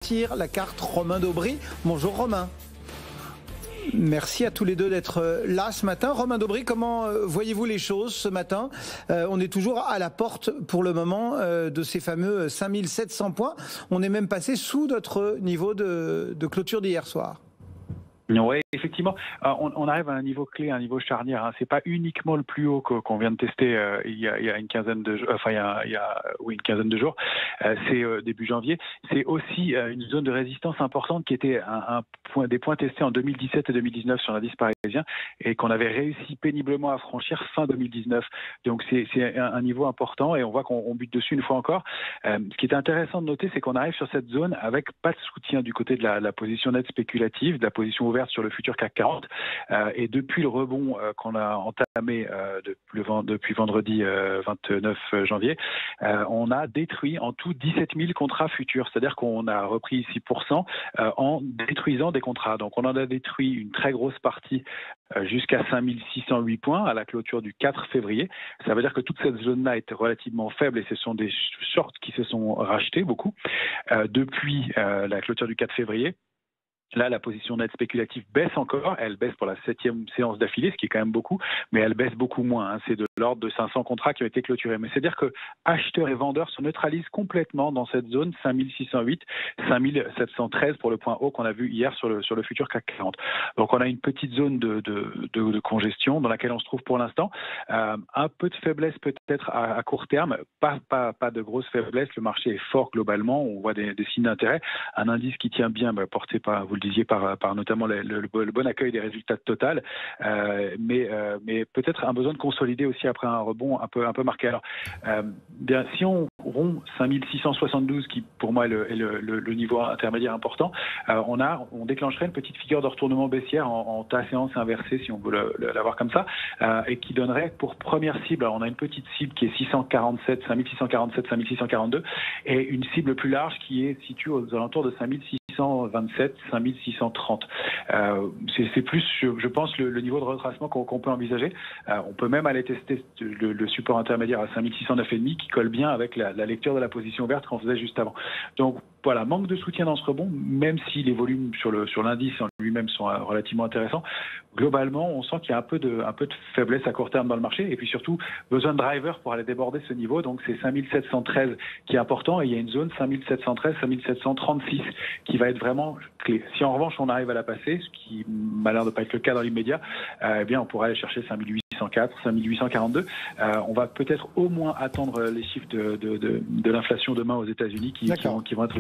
Tire la carte Romain Daubry. Bonjour Romain. Merci à tous les deux d'être là ce matin. Romain Daubry, comment voyez-vous les choses ce matin? On est toujours à la porte pour le moment de ces fameux 5700 points. On est même passé sous notre niveau de clôture d'hier soir. Oui, effectivement, on arrive à un niveau clé, un niveau charnière. Hein. C'est pas uniquement le plus haut qu'on vient de tester il y a une quinzaine de jours. Enfin, une quinzaine de jours. C'est début janvier. C'est aussi une zone de résistance importante qui était des points testés en 2017 et 2019 sur l'indice parisien et qu'on avait réussi péniblement à franchir fin 2019. Donc c'est un niveau important et on voit qu'on bute dessus une fois encore. Ce qui est intéressant de noter, c'est qu'on arrive sur cette zone avec pas de soutien du côté de la position nette spéculative, de la position ouverte sur le futur CAC 40 et depuis le rebond qu'on a entamé depuis vendredi 29 janvier, on a détruit en tout 17 000 contrats futurs, c'est-à-dire qu'on a repris 6% en détruisant des contrats. Donc on en a détruit une très grosse partie jusqu'à 5608 points à la clôture du 4 février. Ça veut dire que toute cette zone-là était relativement faible et ce sont des shorts qui se sont rachetés beaucoup depuis la clôture du 4 février. Là, la position nette spéculative baisse encore. Elle baisse pour la 7e séance d'affilée, ce qui est quand même beaucoup, mais elle baisse beaucoup moins. Hein. C'est de l'ordre de 500 contrats qui ont été clôturés. Mais c'est-à-dire que acheteurs et vendeurs se neutralisent complètement dans cette zone 5608, 5713 pour le point haut qu'on a vu hier sur le futur CAC 40. Donc on a une petite zone de congestion dans laquelle on se trouve pour l'instant. Un peu de faiblesse peut-être à court terme, pas de grosse faiblesse. Le marché est fort globalement. On voit des signes d'intérêt. Un indice qui tient bien, porté par, vous le disiez, par notamment le bon accueil des résultats de Total, mais peut-être un besoin de consolider aussi après un rebond un peu marqué. Alors, bien, si on rompt 5672, qui pour moi est le niveau intermédiaire important, on déclencherait une petite figure de retournement baissière en séance inversée, si on veut l'avoir comme ça, et qui donnerait pour première cible, alors on a une petite cible qui est 5647, 5642, et une cible plus large qui est située aux alentours de 5627, 5630. C'est plus, je pense, le niveau de retracement qu'on peut envisager. On peut même aller tester le support intermédiaire à 5609,5 qui colle bien avec la lecture de la position ouverte qu'on faisait juste avant. Donc voilà, manque de soutien dans ce rebond, même si les volumes sur l'indice en lui-même sont relativement intéressants. Globalement, on sent qu'il y a un peu de faiblesse à court terme dans le marché et puis surtout besoin de driver pour aller déborder ce niveau. Donc c'est 5713 qui est important et il y a une zone 5713, 5736 qui va être vraiment clé. Si en revanche on arrive à la passer, ce qui m'a l'air de pas être le cas dans l'immédiat, eh bien on pourrait aller chercher 5804, 5842. On va peut-être au moins attendre les chiffres de l'inflation demain aux États-Unis qui vont être